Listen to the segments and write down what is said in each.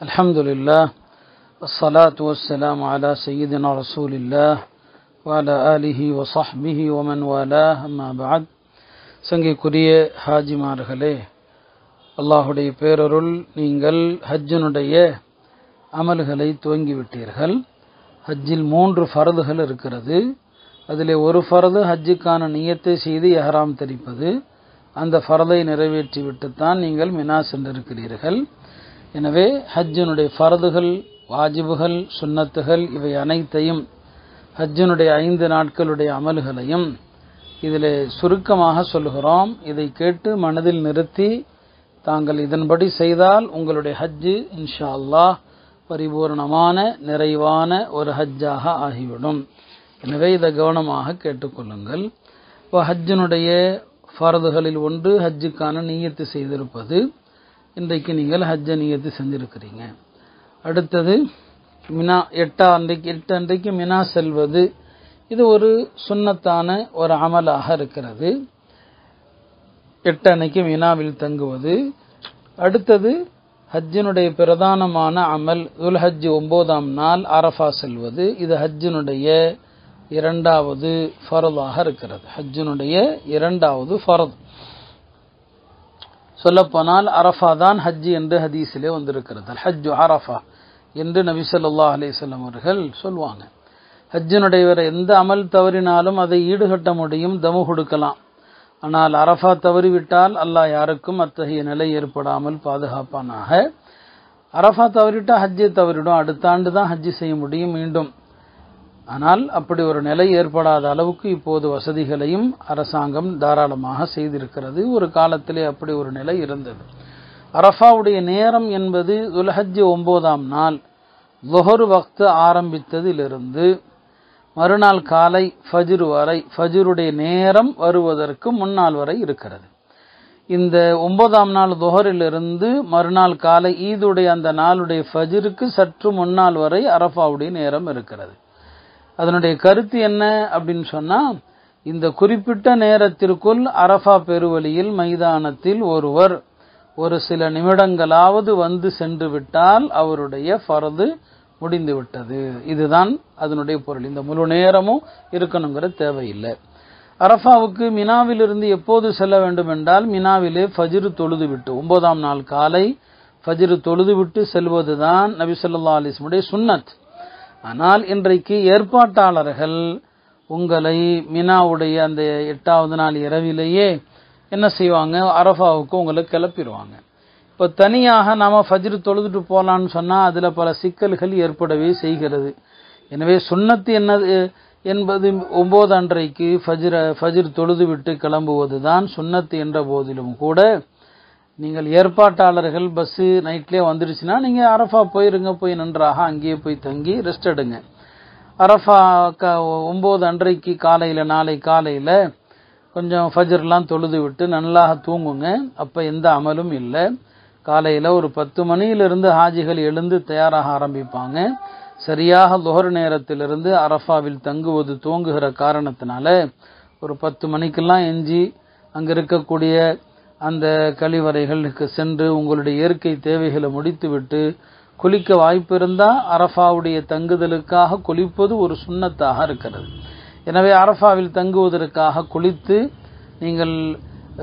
الحمد لله والصلاة والسلام على سيدنا رسول الله وعلى آله وصحبه ومن والاه أما بعد சங்கைக்குரிய ஹாஜிமார்களே, அல்லாஹுடைய பேரருள் நீங்கள் ஹஜ்ஜினுடைய அமல்களை துவங்கிவிட்டீர்கள். ஹஜ்ஜில் 3 ஃபர்துகள் இருக்கிறது. அதிலே ஒரு ஃபர்து ஹஜ்ஜுக்கான நியத்தை செய்து இஹ்ராம் தரிப்பது. அந்த ஃபர்தை நிறைவேற்றிவிட்டுத்தான் நீங்கள் மினா சென்றிருக்கிறீர்கள். எனவே ஹஜ்ஜினுடைய ஃபர்துகள், வாஜிபுகள், சுன்னத்துகள் இவை அனைத்தையும், ஹஜ்ஜினுடைய 5 நாட்களுடைய அமல்களையும் இதிலே சுருக்கமாக சொல்கிறோம். இதை கேட்டு மனதில் நிறுத்தி தாங்கள் இதன்படி செய்தால் உங்களுடைய ஹஜ்ஜு இன்ஷா அல்லாஹ் பரிபூர்ணமான நிறைவான ஒரு ஹஜ்ஜாக ஆகிவிடும். எனவே இதை கவனமாக கேட்டுக்கொள்ளுங்கள். இப்போ ஹஜ்ஜினுடைய ஃபர்துகளில் ஒன்று ஹஜ்ஜுக்கான நியத்து செய்திருப்பது. இன்றைக்கு நீங்கள் ஹஜ்ஜை நியத்து செஞ்சிருக்கிறீங்க. அடுத்தது மினா, 8 அன்றைக்கு மினா செல்வது. இது ஒரு சுன்னத்தான ஒரு அமலாக இருக்கிறது. 8 அன்னைக்கு மினாவில் தங்குவது. அடுத்தது ஹஜ்ஜினுடைய பிரதானமான அமல் துல்ஹஜ் 9ஆம் நாள் அரஃபா செல்வது. இது ஹஜ்ஜினுடைய 2வது ஃபர்தாக இருக்கிறது. ஹஜ்ஜினுடைய 2வது ஃபர்த். சொல்லப்போனால் அரஃபா தான் ஹஜ் என்று ஹதீஸிலே வந்திருக்கிறது. அல் ஹஜ்ஜு அரஃபா என்று நபி ஸல்லல்லாஹு அலைஹி வஸல்லம் அவர்கள் சொல்வாங்க. ஹஜ்ஜினுடைய வேற எந்த அமல் தவறினாலும் அதை ஈடுகட்ட முடியும், தமு கொடுக்கலாம். ஆனால் அரஃபா தவறிவிட்டால் அல்லாஹ் யாருக்கும் அத்தகைய நிலை ஏற்படாமல் பாதுகாப்பானாக. அரஃபா தவறிட்டா ஹஜ்ஜை தவறிடும். அடுத்த ஆண்டு தான் ஹஜ்ஜி செய்ய முடியும் மீண்டும். ஆனால் அப்படி ஒரு நிலை ஏற்படாத அளவுக்கு இப்போது வசதிகளையும் அரசாங்கம் தாராளமாக செய்திருக்கிறது. ஒரு காலத்திலே அப்படி ஒரு நிலை இருந்தது. அரஃபாவுடைய நேரம் என்பது துல்ஹஜ் 9ஆம் நாள் லுஹர் வக்த் ஆரம்பித்ததிலிருந்து மறுநாள் காலை ஃபஜ்ர் வரை, ஃபஜ்ருடைய நேரம் வருவதற்கு முன்னால் வரை இருக்கிறது. இந்த 9ஆம் நாள் லுஹரிலிருந்து மறுநாள் காலை ஈதுடைய அந்த நாளுடைய ஃபஜ்ருக்கு சற்று முன்னால் வரை அரஃபாவுடைய நேரம் இருக்கிறது. அதனுடைய கருத்து என்ன அப்படின்னு சொன்னா, இந்த குறிப்பிட்ட நேரத்திற்குள் அரஃபா பெருவழியில் மைதானத்தில் ஒருவர் ஒரு சில நிமிடங்களாவது வந்து சென்று விட்டால் அவருடைய ஃபர்து முடிந்து விட்டது. இதுதான் அதனுடைய பொருள். இந்த முழு நேரமும் இருக்கணுங்கிற தேவையில்லை. அரஃபாவுக்கு மினாவிலிருந்து எப்போது செல்ல வேண்டும் என்றால், மினாவிலே ஃபஜ்ர் தொழுது விட்டு 9ஆம் நாள் காலை ஃபஜ்ர் தொழுது விட்டு செல்வதுதான் நபி ஸல்லல்லாஹு அலைஹி வஸல்லம் சுன்னத். ஆனால் இன்றைக்கு ஏற்பாட்டாளர்கள் உங்களை மினாவுடைய அந்த 8வது நாள் இரவிலேயே என்ன செய்வாங்க, அரஃபாவுக்கு உங்களை கிளப்பிடுவாங்க. இப்போ தனியாக நாம ஃபஜ்ர் தொழுதுட்டு போகலான்னு சொன்னால் அதில் பல சிக்கல்கள் ஏற்படவே செய்கிறது. எனவே சுன்னத்து என்னது என்பது 9 அன்றைக்கு ஃபஜ்ர் தொழுது விட்டு கிளம்புவது தான் சுன்னத்து என்ற போதிலும் கூட, நீங்கள் ஏற்பாட்டாளர்கள் பஸ்ஸு நைட்லேயே வந்துடுச்சுன்னா நீங்கள் அரஃபா போயிருங்க, போய் நன்றாக அங்கேயே போய் தங்கி ரெஸ்ட் எடுங்க. அரஃபா 9 அன்றைக்கு காலையில், நாளை காலையில் கொஞ்சம் ஃபஜ்ர்லாம் தொழுது விட்டு நல்லாக தூங்குங்க. அப்போ எந்த அமலும் இல்லை. காலையில் ஒரு 10 மணியிலிருந்து ஹாஜிகள் எழுந்து தயாராக ஆரம்பிப்பாங்க. சரியாக லுஹர் நேரத்திலிருந்து அரஃபாவில் தங்குவது துவங்குகிற காரணத்தினால ஒரு 10 மணிக்கெல்லாம் எஞ்சி அங்கே இருக்கக்கூடிய அந்த கழிவறைகளுக்கு சென்று உங்களுடைய இயற்கை தேவைகளை முடித்துவிட்டு குளிக்க வாய்ப்பு இருந்தால் அரஃபாவுடைய தங்குதலுக்காக குளிப்பது ஒரு சுன்னத்தாக இருக்கிறது. எனவே அரஃபாவில் தங்குவதற்காக குளித்து நீங்கள்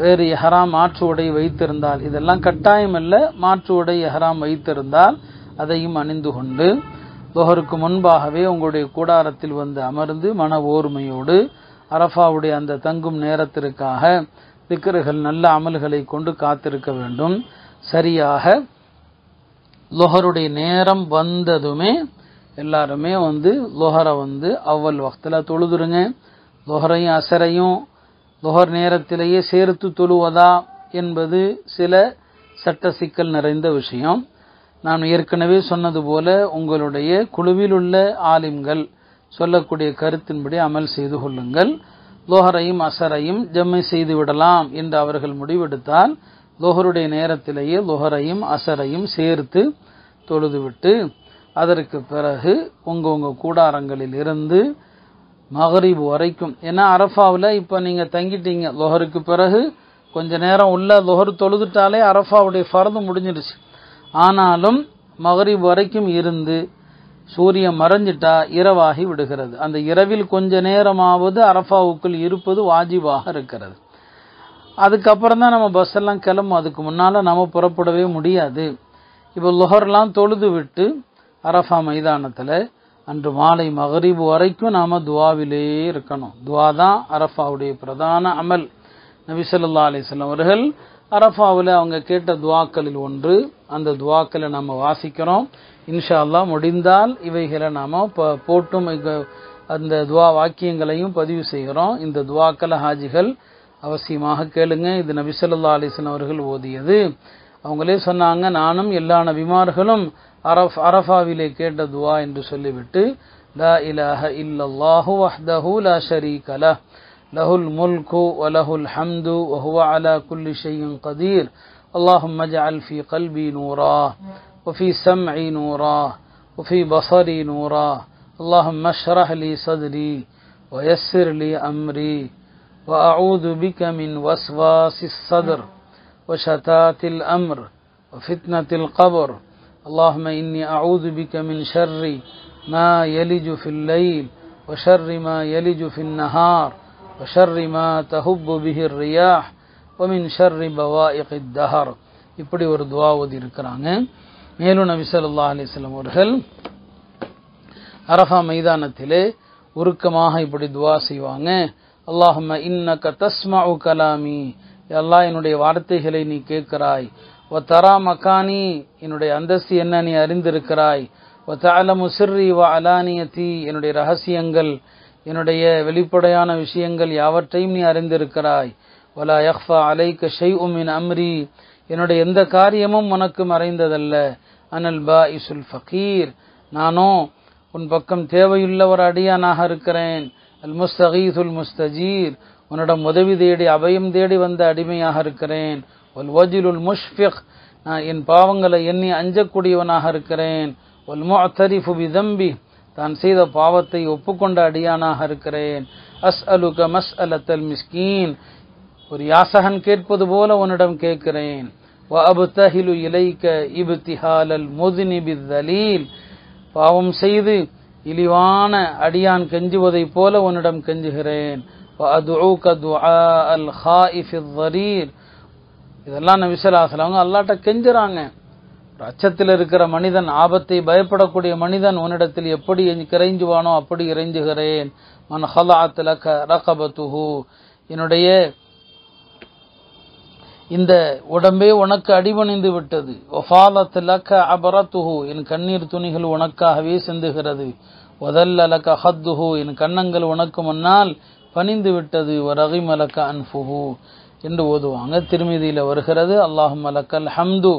வேறு இஹ்ராம் மாற்று உடை வைத்திருந்தால், இதெல்லாம் கட்டாயம் அல்ல, மாற்று உடை இஹ்ராம் வைத்திருந்தால் அதையும் அணிந்து கொண்டு லுஹருக்கு முன்பாகவே உங்களுடைய கூடாரத்தில் வந்து அமர்ந்து மன ஓர்மையோடு அரஃபாவுடைய அந்த தங்கும் நேரத்திற்காக திக்ருகள், நல்ல அமல்களை கொண்டு காத்திருக்க வேண்டும். சரியாக லுஹருடைய நேரம் வந்ததுமே எல்லாருமே வந்து லுஹரை வந்து அவ்வல் வக்தில் தொழுதுருங்க. லுஹரையும் அசரையும் லுஹர் நேரத்திலேயே சேர்த்து தொழுவதா என்பது சில சட்ட சிக்கல் நிறைந்த விஷயம். நான் ஏற்கனவே சொன்னது போல உங்களுடைய குழுவில் உள்ள ஆலிம்கள் சொல்லக்கூடிய கருத்தின்படி அமல் செய்து கொள்ளுங்கள். லுஹரையும் அசரையும் ஜம்மை செய்து விடலாம் என்று அவர்கள் முடிவெடுத்தால் லுஹருடைய நேரத்திலேயே லுஹரையும் அசரையும் சேர்த்து தொழுதுவிட்டு அதற்கு பிறகு உங்க கூடாரங்களில் இருந்து மகரிப் வரைக்கும், ஏன்னா அரஃபாவில் இப்போ நீங்கள் தங்கிட்டீங்க, லுஹருக்கு பிறகு கொஞ்ச நேரம் உள்ள லுஹர் தொழுதுட்டாலே அரஃபாவுடைய ஃபர்து முடிஞ்சிடுச்சு. ஆனாலும் மகரிப் வரைக்கும் இருந்து சூரியன் மறைஞ்சிட்டா இரவாகி விடுகிறது. அந்த இரவில் கொஞ்ச நேரமாவது அரஃபாவுக்குள் இருப்பது வாஜிபாக இருக்கிறது. அதுக்கப்புறம் தான் நம்ம பஸ் எல்லாம் கிளம்பும். அதுக்கு முன்னால நம்ம புறப்படவே முடியாது. இப்போ லுஹர்லாம் தொழுது விட்டு அரஃபா மைதானத்தில் அன்று மாலை மகரிப் வரைக்கும் நாம துவாவிலே இருக்கணும். துவா தான் அரஃபாவுடைய பிரதான அமல். நபி ஸல்லல்லாஹு அலைஹி வஸல்லம் அவர்கள் அரஃபாவில் அவங்க கேட்ட துவாக்களில் ஒன்று. அந்த துவாக்களை நம்ம வாசிக்கிறோம். இன்ஷா அல்லாஹ் முடிந்தால் இவைகளை நாம போட்டும் அந்த துவா வாக்கியங்களையும் பதிவு செய்கிறோம். இந்த துவாக்களை ஹாஜிகள் அவசியமாக கேளுங்க. இது நபி ஸல்லல்லாஹு அலைஹி வஸல்லம் அவர்கள் ஓதியது. அவங்களே சொன்னாங்க, நானும் எல்லா நபிமார்களும் அரஃபாவிலே கேட்ட துவா என்று சொல்லிவிட்டு, லா இலாஹ இல்லல்லாஹு வஹ்தஹு லா ஷரீக லஹ் லஹுல் முல்கு வ லஹுல் ஹம்து வ ஹுவ அலா குல்லி ஷைஇன் கதீர் அல்லாஹும்ம ஜஅல் ஃபீ கல்பி நூரா வ ஃபீ ஸம்இ நூரா வ ஃபீ பஸரி நூரா அல்லாஹும்ம ஷ்ரஹ் லி ஸத்ரி வ யஸ்ஸிர் லி அம்ரி வ அஊது பிக மின் வஸ்வாஸிஸ் ஸத்ர் வ ஷதாத்தில் அம்ர் வ ஃபித்னத்தில் கப்ர் اللهم إني أعوذ بك من شر ما يلج في الليل وشر ما يلج في النهار وشر ما تهب به الرياح ومن شر بوائق الدهر. இப்படி ஒரு துஆ ஓதி இருக்கிறாங்க. மேலும் நபி ஸல்லல்லாஹு அலைஹி வஸல்லம் அவர்கள் அரஃபா மைதானத்திலே உருக்கமாக இப்படி துஆ செய்வாங்க. அல்லாஹும்ம இன்னக தஸ்மஉ கலாமி, யா அல்லாஹ் என்னுடைய வார்த்தைகளை நீ கேட்கிறாய். வ தரா மகானி, என்னுடைய அந்தஸ்து என்ன நீ அறிந்திருக்கிறாய். வ தஅலமு சிர்ரி வ அலானியதி, என்னுடைய ரகசியங்கள் என்னுடைய வெளிப்படையான விஷயங்கள் யாவற்றையும் நீ அறிந்திருக்கிறாய். வலா யக்ஃபா அலைக ஷைஉம் மின் அம்ரி, என்னுடைய எந்த காரியமும் உனக்கு மறைந்ததல்ல. அனல் பாஇசுல் ஃபகீர், நானோ உன் பக்கம் தேவையுள்ள ஒரு அடியானாக இருக்கிறேன். அல் முஸ்தகீசுல் முஸ்தஜீர், உன்னிடம் உதவி தேடி அபயம் தேடி வந்த அடிமையாக இருக்கிறேன். வல் வஜிலுல் முஷ்ஃபிக், நான் என் பாவங்களை எண்ணி அஞ்சக்கூடியவனாக இருக்கிறேன். வல் முஅ்தரிஃபு பிதம்பி, தான் செய்த பாவத்தை ஒப்புக்கொண்ட அடியானாக இருக்கிறேன். அஸ்அலுக மஸ்அலத்தல் மிஸ்கீன், ஒரு யாசகன் கேட்பது போல உன்னிடம் கேட்கிறேன். வ அப்தஹிலு இலைக இப்திஹாலல் முذ்னிபில் தலீல், பாவம் செய்து இழிவான அடியான் கெஞ்சுவதைப் போல உன்னிடம் கெஞ்சுகிறேன். வ அதுஊக துஆஅல் ஹாயிஃபில் ضரீர், இதெல்லாம் நபி ஸல்லல்லாஹு அலைஹி வஸல்லம் அல்லாஹ்ட்ட கெஞ்சுறாங்க. அச்சத்தில் இருக்கிற மனிதன், ஆபத்தை பயப்படக்கூடிய மனிதன் உன்னிடத்தில் எப்படி இறைஞ்சுவானோ அப்படி இறைஞ்சுகிறேன். மன் ஹலஅத் லக ரகபதுஹு, என்னுடைய இந்த உடம்பே உனக்கு அடிபணிந்து விட்டது. வஃபாலத் லக அபரதுஹு, என் கண்ணீர் துணிகள் உனக்காகவே சிந்துகிறது. வதல்ல லக ஹத்துஹு, என் கன்னங்கள் உனக்கு முன்னால் பணிந்து விட்டது. வரகிம லக அன்ஃபுஹு என்று ஓதுவாங்க. திருமிதியில வருகிறது, அல்லாஹும்ம லக்கல் ஹம்து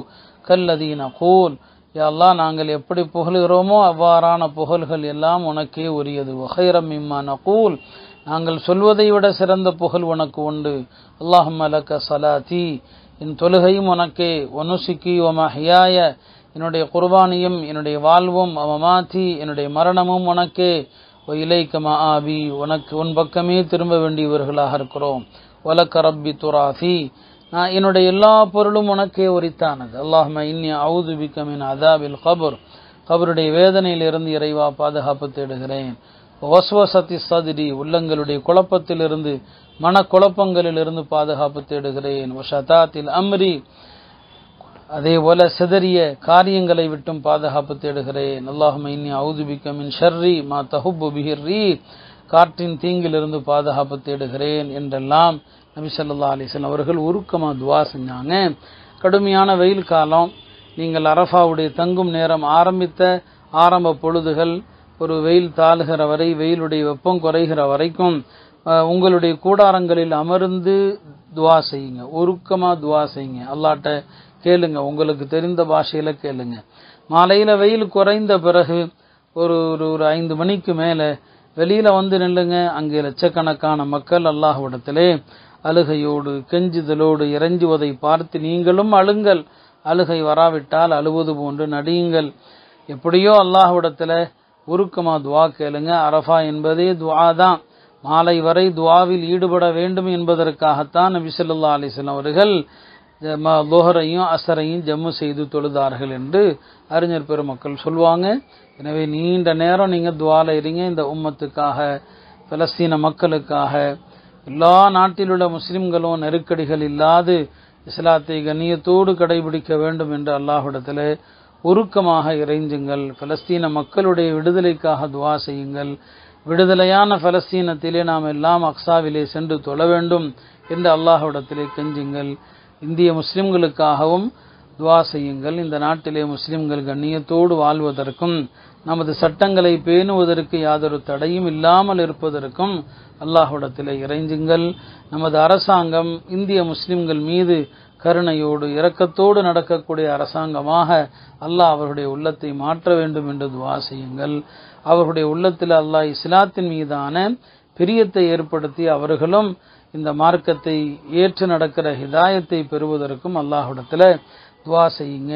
கல்லதி நகூல், யா அல்லாஹ் நாங்கள் எப்படி புகழுகிறோமோ அவ்வாறான புகழ்கள் எல்லாம் உனக்கே உரியது. வஹைரம் மிம்மா நகூல், நாங்கள் சொல்வதை விட சிறந்த புகழ் உனக்கு உண்டு. அல்லாஹும்ம லக்க ஸலாத்தி, என் தொழுகையும் உனக்கே. வனுசுகி வ மஹ்யாய, என்னுடைய குர்பானியும் என்னுடைய வாழ்வும். மமாத்தி, என்னுடைய மரணமும் உனக்கே. வ இலைக மஆபி, உனக்கு உன் பக்கமே திரும்ப வேண்டியவர்களாக இருக்கிறோம். வலக்க ரப்பி துராஃபி, நான் என்னுடைய எல்லா பொருளும் உனக்கே உரித்தானது. அல்லாஹும்ம இன்னி அஊது பிக மின் அஸாபில் கப்ர், கபருடைய வேதனையிலிருந்து இறைவா பாதுகாப்பு தேடுகிறேன். வஸ்வஸத்தி ஸத்ரி, உள்ளங்களுடைய குழப்பத்திலிருந்து மனக்குழப்பங்களிலிருந்து பாதுகாப்பு தேடுகிறேன். வஷதாத்தில் அம்ரி, அதே போல சிதறிய காரியங்களை விட்டும் பாதுகாப்பு தேடுகிறேன். அல்லாஹும்ம இன்னி அஊது பிக மின் ஷர்ரி மா தஹுப்பு பிஹிர் ரீஹ், காற்றின் தீங்கிலிருந்து பாதுகாப்பு தேடுகிறேன் என்றெல்லாம் நபி ஸல்லல்லாஹு அலைஹி வஸல்லம் அவர்கள் உருக்கமா துஆ செஞ்சாங்க. கடுமையான வெயில் காலம், நீங்கள் அரஃபாவுடைய தங்கும் நேரம் ஆரம்பித்த ஆரம்ப பொழுதுகள், ஒரு வெயில் தாழுகிற வரை, வெயிலுடைய வெப்பம் குறைகிற வரைக்கும் உங்களுடைய கூடாரங்களில் அமர்ந்து துஆ செய்யுங்க. உருக்கமா துஆ செய்யுங்க. அல்லாஹ்ட்ட கேளுங்க, உங்களுக்கு தெரிந்த பாஷையில கேளுங்க. மாலையில வெயில் குறைந்த பிறகு ஒரு 5 மணிக்கு மேல வெளியில வந்து நில்லுங்க. அங்கே லட்சக்கணக்கான மக்கள் அல்லாஹ்விடத்திலே அழுகையோடு கெஞ்சுதலோடு இறைஞ்சுவதை பார்த்து நீங்களும் அழுங்கள். அழுகை வராவிட்டால் அழுவது போன்று நடியுங்கள். எப்படியோ அல்லாஹ்விடத்துல உருக்கமா துஆ கேளுங்க. அரஃபா என்பதே துஆ தான். மாலை வரை துஆவில் ஈடுபட வேண்டும் என்பதற்காகத்தான் நபி ஸல்லல்லாஹு அலைஹி வஸல்லம் அவர்கள் லுஹரையும் அசரையும் ஜம்மு செய்து தொழுதார்கள் என்று அறிஞர் பெருமக்கள் சொல்லுவாங்க. எனவே நீண்ட நேரம் நீங்கள் துஆல இருங்க. இந்த உம்மத்துக்காக, பலஸ்தீன மக்களுக்காக, எல்லா நாட்டில் உள்ள முஸ்லிம்களும் நெருக்கடிகள் இல்லாது இஸ்லாத்தை கண்ணியத்தோடு கடைபிடிக்க வேண்டும் என்று அல்லாஹ்விடத்தில் உருக்கமாக இறைஞ்சுங்கள். பலஸ்தீன மக்களுடைய விடுதலைக்காக துஆ செய்யுங்கள். விடுதலையான பலஸ்தீனத்திலே நாம் எல்லாம் அக்ஸாவிலே சென்று தொழ வேண்டும் என்று அல்லாஹ்விடத்திலே கெஞ்சுங்கள். இந்திய முஸ்லிம்களுக்காகவும் துஆ செய்யுங்கள். இந்த நாட்டிலே முஸ்லிம்கள் கண்ணியத்தோடு வாழ்வதற்கும் நமது சட்டங்களை பேணுவதற்கு யாதொரு தடையும் இல்லாமல் இருப்பதற்கும் அல்லாஹ்விடத்திலே இறைஞ்சுங்கள். நமது அரசாங்கம் இந்திய முஸ்லிம்கள் மீது கருணையோடு இரக்கத்தோடு நடக்கக்கூடிய அரசாங்கமாக அல்லாஹ் அவருடைய உள்ளத்தை மாற்ற வேண்டும் என்று துஆ செய்யுங்கள். அவருடைய உள்ளத்தில் அல்லாஹ் இஸ்லாத்தின் மீதான பிரியத்தை ஏற்படுத்தி அவர்களும் இந்த மார்க்கத்தை ஏற்று நடக்கிற ஹிதாயத்தை பெறுவதற்கும் அல்லாஹ்விடத்தில் துஆ செய்யுங்க.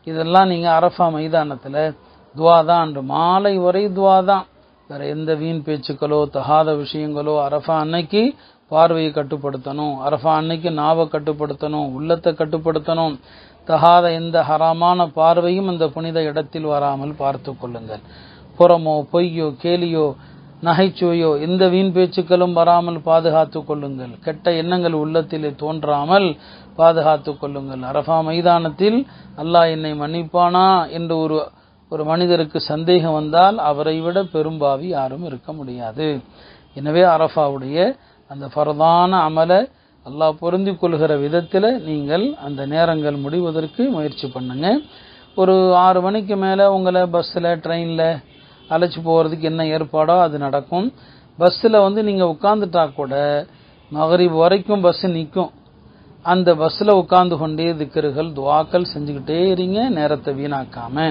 இதெல்லாம் நீங்கள் அரஃபா மைதானத்தில் துஆ தான், அன்று மாலை வரை துஆ தான். வேற எந்த வீண் பேச்சுக்களோ தகாத விஷயங்களோ. அரஃபா அன்னைக்கு பார்வையை கட்டுப்படுத்தணும், அரஃபா அன்னைக்கு நாவை கட்டுப்படுத்தணும், உள்ளத்தை கட்டுப்படுத்தணும். தகாத எந்த ஹராமான பார்வையும் அந்த புனித இடத்தில் வராமல் பார்த்து கொள்ளுங்கள். புறமோ பொய்யோ கேலியோ நகைச்சுவையோ எந்த வீண் பேச்சுக்களும் வராமல் பாதுகாத்து கொள்ளுங்கள். கெட்ட எண்ணங்கள் உள்ளத்திலே தோன்றாமல் பாதுகாத்து கொள்ளுங்கள். அரஃபா மைதானத்தில் அல்லாஹ் என்னை மன்னிப்பானா என்று ஒரு மனிதருக்கு சந்தேகம் வந்தால் அவரை விட பெரும்பாவி யாரும் இருக்க முடியாது. எனவே அரஃபாவுடைய அந்த ஃபர்தான அமலை அல்லாஹ் பொருந்தி கொள்கிற விதத்தில் நீங்கள் அந்த நேரங்கள் முடிவதற்கு முயற்சி பண்ணுங்க. ஒரு 6 மணிக்கு மேலே உங்களை பஸ்ஸில் ட்ரெயினில் அழைச்சி போகிறதுக்கு என்ன ஏற்பாடோ அது நடக்கும். பஸ்ஸில் நீங்கள் உட்காந்துட்டா கூட மகரிப் வரைக்கும் பஸ்ஸு நிற்கும். அந்த பஸ்ஸில் உட்கார்ந்து கொண்டே திக்ருகள் துஆக்கள் செஞ்சுக்கிட்டே இருங்க, நேரத்தை வீணாக்காம.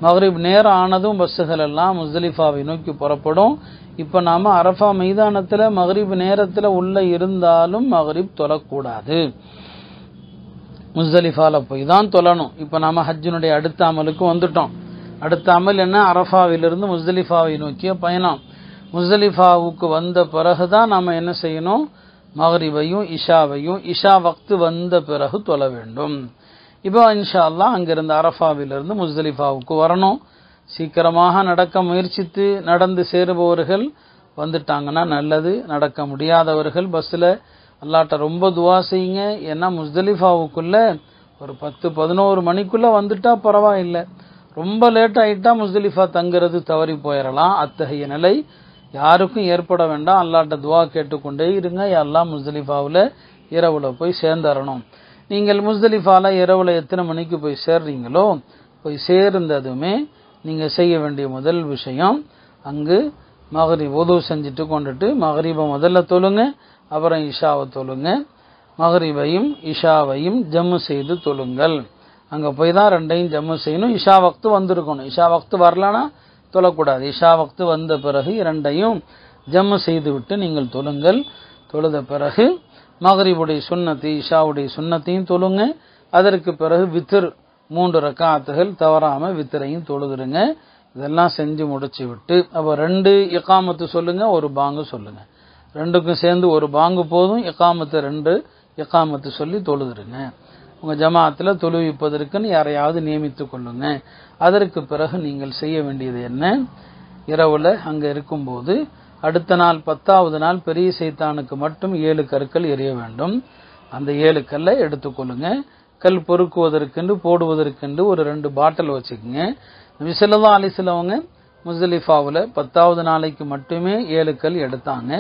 மகரிப் நேரம் ஆனதும் பஸ்ஸுகள் எல்லாம் முஸ்தலிஃபாவை நோக்கி புறப்படும். இப்போ நாம் அரஃபா மைதானத்தில் மகரிப் நேரத்தில் உள்ள இருந்தாலும் மகரிப் தொழக்கூடாது, முஸ்தலிஃபால போய் தான் தொழணும். இப்போ நாம் ஹஜ்ஜினுடைய அடுத்த அமலுக்கு வந்துட்டோம். அடுத்த அமல் என்ன? அரஃபாவிலிருந்து முஸ்தலிஃபாவை நோக்கிய பயணம். முஸ்தலிஃபாவுக்கு வந்த பிறகு தான் நாம் என்ன செய்யணும்? மகரிபையும் இஷாவையும் இஷா வக்து வந்த பிறகு தொழ வேண்டும். இப்போ இன்ஷா அல்லாஹ் அங்கிருந்து அரஃபாவிலிருந்து முஸ்தலிஃபாவுக்கு வரணும். சீக்கிரமாக நடக்க முயற்சித்து நடந்து சேருபவர்கள் வந்துட்டாங்கன்னா நல்லது. நடக்க முடியாதவர்கள் பஸ்ஸில் அல்லாட்ட ரொம்ப துஆ செய்யுங்க. ஏன்னா முஸ்தலிஃபாவுக்குள்ள ஒரு 10-11 மணிக்குள்ளே வந்துட்டா பரவாயில்லை. ரொம்ப லேட் ஆகிட்டா முஸ்தலிஃபா தங்குறது தவறி போயிடலாம். அத்தகைய நிலை யாருக்கும் ஏற்பட வேண்டாம். அல்லாட்ட துஆ கேட்டுக்கொண்டே இருங்க. எல்லாம் முஸ்தலிஃபாவில் இரவுல போய் சேர்ந்துடணும். நீங்கள் முஸ்தலிஃபால இரவுல எத்தனை மணிக்கு போய் சேர்றீங்களோ போய் சேர்ந்ததுமே நீங்கள் செய்ய வேண்டிய முதல் விஷயம், அங்கு மகரிப் வுது செஞ்சுட்டு கொண்டுட்டு மகரிபை முதல்ல தொழுங்க, அப்புறம் இஷாவை தொழுங்க. மகரிபையும் இஷாவையும் ஜம்மு செய்து தொழுங்கள். அங்கே போய் தான் ரெண்டையும் ஜம்மு செய்யணும். இஷா வக்து வந்திருக்கணும். இஷா வக்து வரலன்னா தொழக்கூடாது. இஷா வக்து வந்த பிறகு இரண்டையும் ஜம்மு செய்து விட்டு நீங்கள் தொழுங்கள். தொழுத பிறகு மகரிபுடைய சுன்னத்து இஷாவுடைய சுன்னத்தையும் தொழுங்க. அதற்கு பிறகு வித்ர் 3 ரக்காத்துகள் தவறாமல் வித்திரையும் தொழுதுருங்க. இதெல்லாம் செஞ்சு முடிச்சு விட்டு அப்போ 2 இகாமத்து சொல்லுங்க, 1 பாங்கு சொல்லுங்க. 2க்கும் சேர்ந்து 1 பாங்கு போதும். இகாமத்து 2 இகாமத்து சொல்லி தொழுதுருங்க. உங்கள் ஜமாத்தில் தொழுவிப்பதற்குன்னு யாரையாவது நியமித்து கொள்ளுங்க. அதற்கு பிறகு நீங்கள் செய்ய வேண்டியது என்ன? இரவுல அங்கே இருக்கும்போது அடுத்த நாள் 10வது நாள் பெரிய சைத்தானுக்கு மட்டும் 7 கற்கள் எறிய வேண்டும். அந்த 7 கல்லை எடுத்துக்கொள்ளுங்க. கல் பொறுக்குவதற்கென்று போடுவதற்கென்று ஒரு 2 பாட்டில் வச்சுக்கோங்க. நபி ஸல்லல்லாஹு அலைஹி வஸல்லம் முஸ்தலிஃபாவில் 10வது நாளைக்கு மட்டுமே 7 கல் எடுத்தாங்க.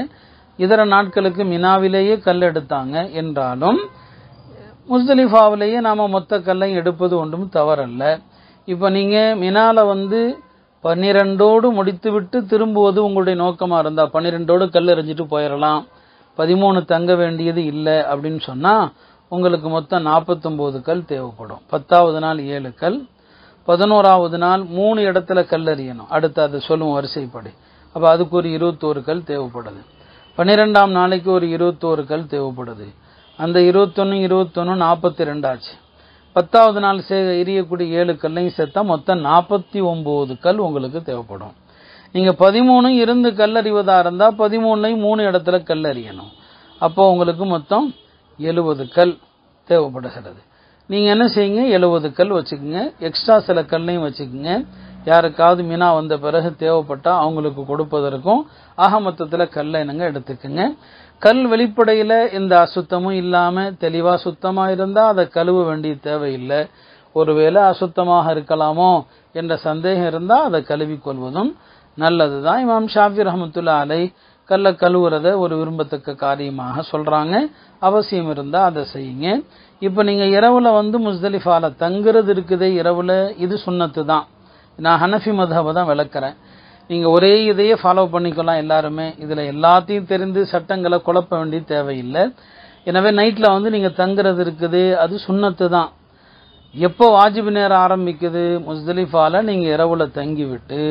இதர நாட்களுக்கு மினாவிலேயே கல் எடுத்தாங்க. என்றாலும் முஸ்தலிஃபாவிலேயே நாம் மொத்த கல்லையும் எடுப்பது ஒன்றும் தவறல்ல. இப்போ நீங்கள் மினால 12ஓடு முடித்துவிட்டு திரும்புவது உங்களுடைய நோக்கமாக இருந்தால் 12ஓடு கல் எறிஞ்சிட்டு போயிடலாம், 13 தங்க வேண்டியது இல்லை அப்படின்னு சொன்னால் உங்களுக்கு மொத்தம் 49 கல் தேவைப்படும். 10வது நாள் 7 கல், 11வது நாள் 3 இடத்துல கல் எறியணும். அடுத்து அதை சொல்லும் வரிசைப்படி. அப்போ அதுக்கு ஒரு 21 கல் தேவைப்படுது. 12ஆம் நாளைக்கு ஒரு 21 கல் தேவைப்படுது. அந்த 21 42 ஆச்சு. 10வது நாள் எரியக்கூடிய 7 கல்லையும் சேர்த்தா மொத்தம் 49 கல் உங்களுக்கு தேவைப்படும். நீங்கள் 13 இருந்து கல் அறிவதா இருந்தால் 13லையும் 3 இடத்துல கல் அறியணும். அப்போ உங்களுக்கு மொத்தம் 70 கல். தேவைப்படுகிறது. நீங்கள் என்ன செய்யுங்க, 70 கல் வச்சுக்கோங்க, எக்ஸ்ட்ரா சில கல்லையும் வச்சுக்கோங்க. யாருக்காவது மினா வந்த பிறகு தேவைப்பட்டால் அவங்களுக்கு கொடுப்பதற்கும் ஆக மொத்தத்தில் கல்லை என்னங்க எடுத்துக்கோங்க. கல் வெளிப்படையில் எந்த அசுத்தமும் இல்லாமல் தெளிவாக சுத்தமாக இருந்தால் அதை கழுவ வேண்டிய தேவையில்லை. ஒருவேளை அசுத்தமாக இருக்கலாமோ என்ற சந்தேகம் இருந்தால் அதை கழுவிக்கொள்வதும் நல்லது தான். இமாம் ஷாஃபி ரஹ்மத்துல்லாஹி அலைஹி கல்லை கழுவுறத ஒரு விரும்பத்தக்க காரியமாக சொல்கிறாங்க. அவசியம் இருந்தால் அதை செய்யுங்க. இப்போ நீங்கள் இரவில் முஸ்தலிஃபால தங்குறது இருக்குதே இரவில், இது சுன்னத்து தான். நான் ஹனஃபி மத்ஹபை தான் விளக்குறேன். நீங்கள் ஒரே இதையே ஃபாலோ பண்ணிக்கலாம் எல்லாருமே. இதில் எல்லாத்தையும் தெரிந்து சட்டங்களை குழப்ப வேண்டிய தேவையில்லை. எனவே நைட்டில் நீங்கள் தங்குறது இருக்குது, அது சுன்னத்து தான். எப்போ வாஜிப் நேரம் ஆரம்பிக்குது, முஸ்தலிஃபால நீங்கள் இரவில் தங்கிவிட்டு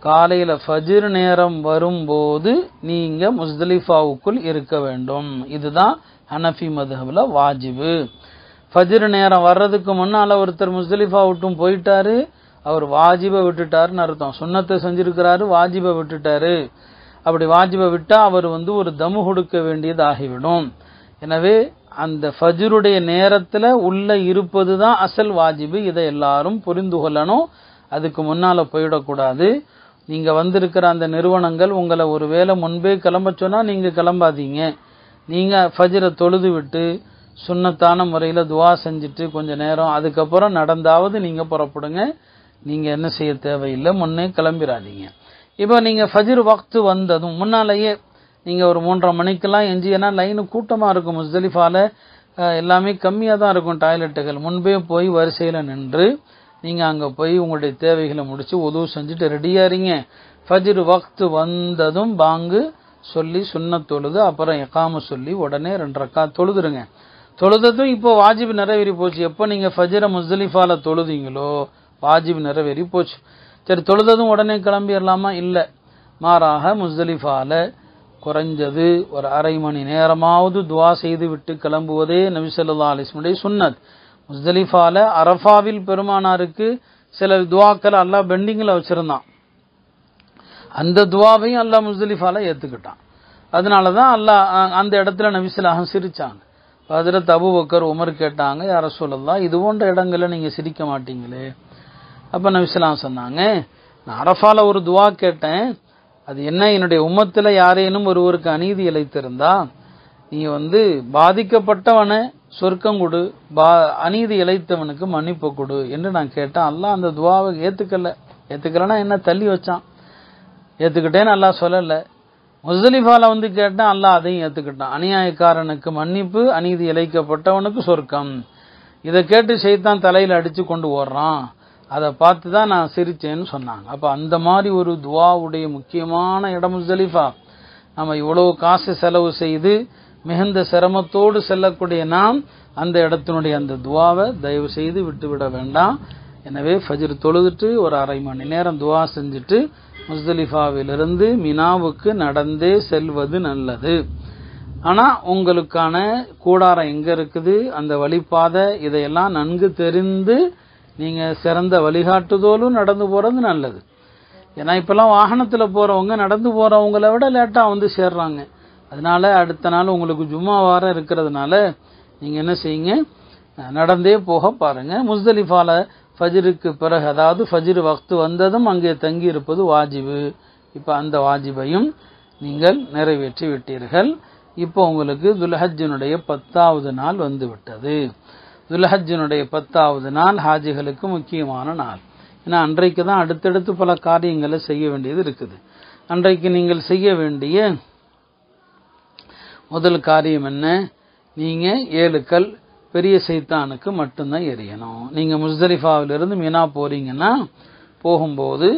காலையில் ஃபஜ்ர் நேரம் வரும்போது நீங்கள் முஸ்தலிஃபாவுக்குள் இருக்க வேண்டும். இதுதான் ஹனஃபி மத்ஹபில் வாஜிபு. ஃபஜ்ர் நேரம் வர்றதுக்கு முன்னால் ஒருத்தர் முஸ்தலிஃபா விட்டும் போயிட்டாரு, அவர் வாஜிபை விட்டுட்டாருன்னு அர்த்தம். சுன்னத்தை செஞ்சிருக்கிறாரு, வாஜிபை விட்டுட்டாரு. அப்படி வாஜிபை விட்டால் அவர் ஒரு தமு கொடுக்க வேண்டியது ஆகிவிடும். எனவே அந்த ஃபஜ்ருடைய நேரத்தில் உள்ள இருப்பது தான் அசல் வாஜிபு. இதை எல்லாரும் புரிந்து கொள்ளணும். அதுக்கு முன்னால் போயிடக்கூடாது. நீங்கள் வந்திருக்கிற அந்த நிறுவனங்கள் உங்களை ஒரு வேளை முன்பே கிளம்ப சொன்னால் நீங்கள் கிளம்பாதீங்க. நீங்கள் ஃபஜ்ரை தொழுது விட்டு சுன்னத்தான முறையில் துவா செஞ்சுட்டு கொஞ்சம் நேரம் அதுக்கப்புறம் நடந்தாவது நீங்கள் புறப்படுங்க. நீங்கள் என்ன செய்ய தேவையில்லை, முன்னே கிளம்பிடாதீங்க. இப்போ நீங்கள் ஃபஜ்ர் வக்து வந்ததும் முன்னாலேயே நீங்கள் ஒரு 3:30 மணிக்கெல்லாம் ஏன்னா லைனு கூட்டமாக இருக்கும். முஸ்தலிஃபால எல்லாமே கம்மியாக தான் இருக்கும் டாய்லெட்டுகள். முன்பே போய் வரிசையில் நின்று நீங்கள் அங்கே போய் உங்களுடைய தேவைகளை முடித்து உதவு செஞ்சுட்டு ரெடியாக இருங்க. ஃபஜ்ர் வக்து வந்ததும் பாங்கு சொல்லி சுன்னத் தொழுது அப்புறம் இகாம சொல்லி உடனே 2 ரக்காத் தொழுதுருங்க. தொழுததும் இப்போ வாஜிப் நிறைவேறி போச்சு. எப்போ நீங்கள் ஃபஜ்ரை முஸ்தலிஃபால தொழுதீங்களோ வாஜிப் நிறைவேறி போச்சு. சரி, தொழுததும் உடனே கிளம்பிடலாமா? இல்லை. மாறாக முஸ்தலிஃபால குறைஞ்சது ஒரு அரை மணி நேரமாவது துவா செய்து விட்டு கிளம்புவதே நபி ஸல்லல்லாஹு அலைஹி வஸல்லம் சுன்னத். முஸ்தலிஃபால அரஃபாவில் பெருமானாருக்கு சில துவாக்கள் அல்லாஹ் பெண்டிங்கில் வச்சிருந்தான். அந்த துவாவையும் அல்லாஹ் முஸ்தலிஃபால ஏற்றுக்கிட்டான். அதனால தான் அல்லாஹ் அந்த இடத்துல நபி ஸல்லல்லாஹு சிரிச்சாங்க. ஹஜ்ரத் அபூபக்கர் உமர் கேட்டாங்க, யா ரசூலல்லாஹ் இது போன்ற இடங்களில் நீங்கள் சிரிக்க மாட்டீங்களே? அப்போ நபி ஸல்லல்லாஹு சொன்னாங்க, நான் அரஃபால ஒரு துவா கேட்டேன். அது என்ன, என்னுடைய உம்மத்தில் யாரேனும் ஒருவருக்கு அநீதி இழைத்திருந்தா நீ பாதிக்கப்பட்டவனை சொர்க்கம் கொடு, அநீதி இழைத்தவனுக்கு மன்னிப்பு கொடு என்று நான் கேட்டேன். அல்லாஹ் அந்த துவாவை ஏற்றுக்கலன்னா என்ன தள்ளி வச்சான். ஏற்றுக்கிட்டேன்னு அல்லாஹ் சொல்லலை. முஸ்தலிஃபால கேட்டேன், அல்லாஹ் அதையும் ஏற்றுக்கிட்டான். அநியாயக்காரனுக்கு மன்னிப்பு, அநீதி இழைக்கப்பட்டவனுக்கு சொர்க்கம். இதை கேட்டு ஷைத்தான் தலையில் அடித்து கொண்டு ஓடுறான். அதை பார்த்து தான் நான் சிரிச்சேன்னு சொன்னாங்க. அப்போ அந்த மாதிரி ஒரு துவாவுடைய முக்கியமான இடம் முஸ்தலிஃபா. நம்ம இவ்வளவு காசு செலவு செய்து மிகுந்த சிரமத்தோடு செல்லக்கூடிய நாம் அந்த இடத்தினுடைய அந்த துவாவை தயவு செய்து விட்டுவிட வேண்டாம். எனவே ஃபஜ்ர் தொழுதுட்டு ஒரு அரை மணி நேரம் துவா செஞ்சுட்டு முஸ்தலிஃபாவிலிருந்து மினாவுக்கு நடந்தே செல்வது நல்லது. ஆனால் உங்களுக்கான கூடாரம் எங்கே இருக்குது, அந்த வழிபாதை, இதையெல்லாம் நன்கு தெரிந்து நீங்கள் சிறந்த வழிகாட்டுதோலும் நடந்து போகிறது நல்லது. ஏன்னா இப்போல்லாம் வாகனத்தில் போகிறவங்க நடந்து போகிறவங்கள விட லேட்டாக சேர்றாங்க. அதனால அடுத்த நாள் உங்களுக்கு ஜும்மா வாரம் இருக்கிறதுனால நீங்கள் என்ன செய்யுங்க, நடந்தே போக பாருங்கள். முஸ்தலிஃபால ஃபஜ்ருக்கு பிறகு, அதாவது ஃபஜ்ர் வக்து வந்ததும் அங்கே தங்கி இருப்பது வாஜிபு. இப்போ அந்த வாஜிபையும் நீங்கள் நிறைவேற்றி விட்டீர்கள். இப்போ உங்களுக்கு துல்ஹஜ்ஜினுடைய 10வது நாள் வந்து விட்டது. துல்ஹஜ்ஜினுடைய 10வது நாள் ஹாஜிகளுக்கு முக்கியமான நாள். ஏன்னா அன்றைக்கு தான் அடுத்தடுத்து பல காரியங்களை செய்ய வேண்டியது இருக்குது. அன்றைக்கு நீங்கள் செய்ய வேண்டிய முதல் காரியம் என்ன, நீங்கள் 7 கல் பெரிய சைத்தானுக்கு மட்டும்தான் எரியணும். நீங்கள் முஸ்தலிஃபாவிலிருந்து மினா போறீங்கன்னா போகும்போது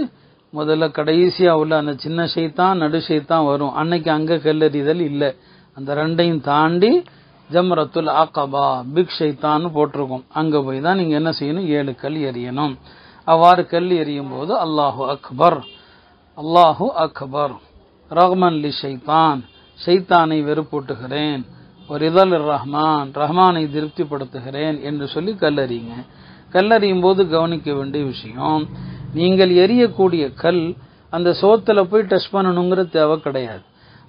முதல்ல கடைசியாக உள்ள அந்த சின்ன சைத்தான் நடு சைத்தான் வரும். அன்னைக்கு அங்கே கல்லெறிதல் இல்லை. அந்த ரெண்டையும் தாண்டி ஜம்ரத்துல் அகபா பிக் ஷைத்தான்னு போட்டிருக்கும். அங்கே போய் தான் நீங்கள் என்ன செய்யணும், 7 கல் எறியணும். அவ்வாறு கல் எறியும் போது அல்லாஹு அக்பர் அல்லாஹு அக்பர் ரஹ்மன் லி ஷைத்தான், ஷைத்தானை வெறுப்பூட்டுகிறேன், ஒரு இதழ் ரஹ்மான், ரஹ்மானை திருப்திப்படுத்துகிறேன் என்று சொல்லி கல்லறியுங்க. கல்லறியும் போது கவனிக்க வேண்டிய விஷயம், நீங்கள் எரியக்கூடிய கல் அந்த சோத்தில் போய் டச் பண்ணணுங்கிற தேவை கிடையாது.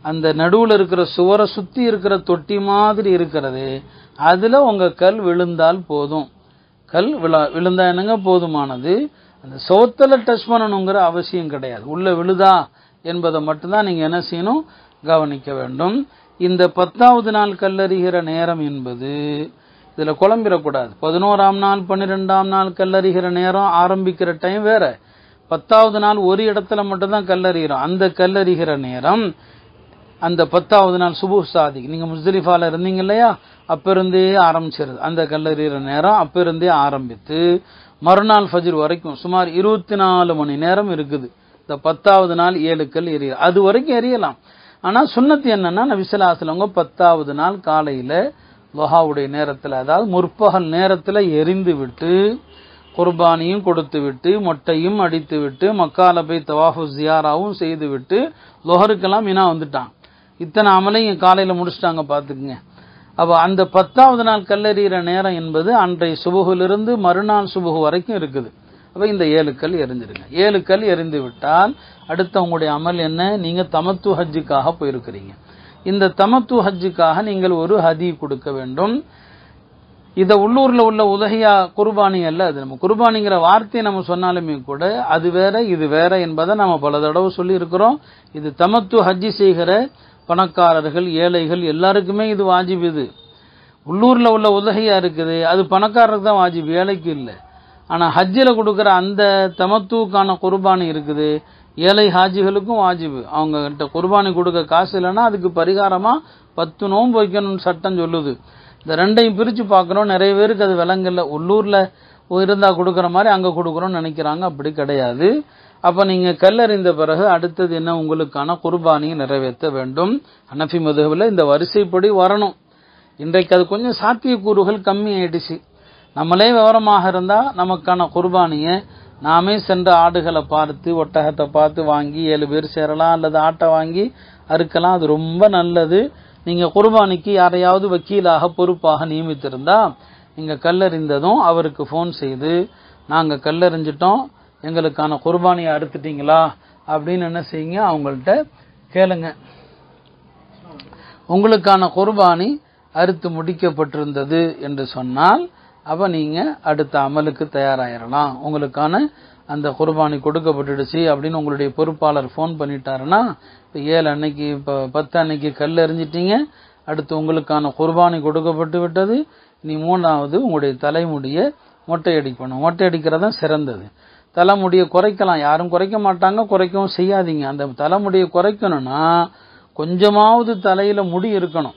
அந்த நடுவில் இருக்கிற சுவரை சுற்றி இருக்கிற தொட்டி மாதிரி இருக்கிறது, அதில் உங்கள் கல் விழுந்தால் போதும். கல் விழுந்தா என்னங்க போதுமானது. அந்த சோத்தில் டச் பண்ணணுங்கிற அவசியம் கிடையாது. உள்ளே விழுதா என்பதை மட்டும்தான் நீங்கள் என்ன செய்யணும், கவனிக்க வேண்டும். இந்த 10வது நாள் கல்லறிகிற நேரம் என்பது இதில் குழம்பிடக்கூடாது. 11ஆம் நாள் 12ஆம் நாள் கல்லறிகிற நேரம் ஆரம்பிக்கிற டைம் வேற. 10வது நாள் ஒரு இடத்துல மட்டும்தான் கல்லறிகிறோம். அந்த கல்லறிகிற நேரம் அந்த 10வது நாள் சுபுஹ் சாதிக், நீங்கள் முஸ்தலிஃபால இருந்தீங்க இல்லையா, அப்போ இருந்தே ஆரம்பிச்சிருது. அந்த கல்லறிகிற நேரம் அப்போ இருந்தே ஆரம்பித்து மறுநாள் ஃபஜ்ர் வரைக்கும் சுமார் 24 மணி நேரம் இருக்குது. இந்த 10வது நாள் 7 கல் எறிய, அது வரைக்கும் எரியலாம். ஆனால் சுன்னத்து என்னன்னா, நபி ஸல்லல்லாஹு அலைஹி வஸல்லம் 10வது நாள் காலையில் துஹாவுடைய நேரத்தில், அதாவது முற்பகல் நேரத்தில் எரிந்து விட்டு குர்பானியும் கொடுத்து விட்டு மொட்டையும் அடித்து விட்டு மக்கால போய் தவாஃபு ஜியாராவும் செய்து விட்டு லுஹருக்கெல்லாம் மினா வந்துட்டான். இத்தனை அமலையும் காலையில் முடிச்சுட்டாங்க பார்த்துக்குங்க. அப்போ அந்த 10வது நாள் கல்லெறிகிற நேரம் என்பது அன்றைய சுபுகிலிருந்து மறுநாள் சுபுகு வரைக்கும் இருக்குது. அப்போ இந்த 7 கல் எரிஞ்சிருங்க. 7 கல் எரிந்து விட்டால் அடுத்த உங்களுடைய அமல் என்ன, நீங்கள் தமத்து ஹஜ்ஜுக்காக போயிருக்கிறீங்க. இந்த தமத்து ஹஜ்ஜுக்காக நீங்கள் ஒரு ஹதி கொடுக்க வேண்டும். இதை உள்ளூரில் உள்ள உதகையா குர்பானி அல்ல. அது நம்ம குர்பானிங்கிற வார்த்தையை நம்ம சொன்னாலுமே கூட அது வேற இது வேற என்பதை நம்ம பல தடவை சொல்லி இருக்கிறோம். இது தமத்து ஹஜ்ஜி செய்கிற பணக்காரர்கள் ஏழைகள் எல்லாருக்குமே இது வாஜிப். இது உள்ளூரில் உள்ள உதகையா இருக்குது, அது பணக்காரருக்கு தான் வாஜிப், ஏழைக்கு இல்லை. ஆனால் ஹஜ்ஜில் கொடுக்குற அந்த தமத்துக்கான குர்பானி இருக்குது, ஏழை ஹாஜிகளுக்கும் வாஜிபு. அவங்ககிட்ட குர்பானி கொடுக்க காசு இல்லைன்னா அதுக்கு பரிகாரமாக 10 நோன்பு வைக்கணும்னு சட்டம் சொல்லுது. இந்த ரெண்டையும் பிரித்து பார்க்குறோம். நிறைய பேருக்கு அது விளங்கல. உள்ளூரில் இருந்தால் கொடுக்குற மாதிரி அங்கே கொடுக்குறோன்னு நினைக்கிறாங்க. அப்படி கிடையாது. அப்போ நீங்கள் கல்லறிந்த பிறகு அடுத்தது என்ன, உங்களுக்கான குர்பானியை நிறைவேற்ற வேண்டும். ஹனஃபி மதுஹபில் இந்த வரிசைப்படி வரணும். இன்றைக்கு அது கொஞ்சம் சாத்தியக்கூறுகள் கம்மி ஆயிடுச்சு. நம்மளே விவரமாக இருந்தால் நமக்கான குர்பானியை நாமே சென்ற ஆடுகளை பார்த்து ஒட்டகத்தை பார்த்து வாங்கி 7 பேர் சேரலாம், அல்லது ஆட்டை வாங்கி அறுக்கலாம். அது ரொம்ப நல்லது. நீங்கள் குர்பானிக்கு யாரையாவது வக்கீலாக பொறுப்பாக நியமித்திருந்தா நீங்கள் கல்லறிந்ததும் அவருக்கு ஃபோன் செய்து, நாங்கள் கல்லறிஞ்சிட்டோம், எங்களுக்கான குர்பானியை அறுத்துட்டீங்களா அப்படின்னு என்ன செய்யுங்க, அவங்கள்ட்ட கேளுங்க. உங்களுக்கான குர்பானி அறுத்து முடிக்கப்பட்டிருந்தது என்று சொன்னால் அப்போ நீங்கள் அடுத்த அமலுக்கு தயாராகிடலாம். உங்களுக்கான அந்த குர்பானி கொடுக்கப்பட்டுடுச்சு அப்படின்னு உங்களுடைய பொறுப்பாளர் ஃபோன் பண்ணிட்டாருன்னா, இப்போ 7 அன்னைக்கு இப்போ 10 அன்னைக்கு கல் எறிஞ்சிட்டீங்க, அடுத்து உங்களுக்கான குர்பானி கொடுக்கப்பட்டு விட்டது. நீ 3வது உங்களுடைய தலைமுடியை மொட்டை அடிக்கணும். மொட்டை அடிக்கிறது தான் சிறந்தது. தலைமுடியை குறைக்கலாம், யாரும் குறைக்க மாட்டாங்க, குறைக்கவும் செய்யாதீங்க. அந்த தலைமுடியை குறைக்கணும்னா கொஞ்சமாவது தலையில் முடி இருக்கணும்.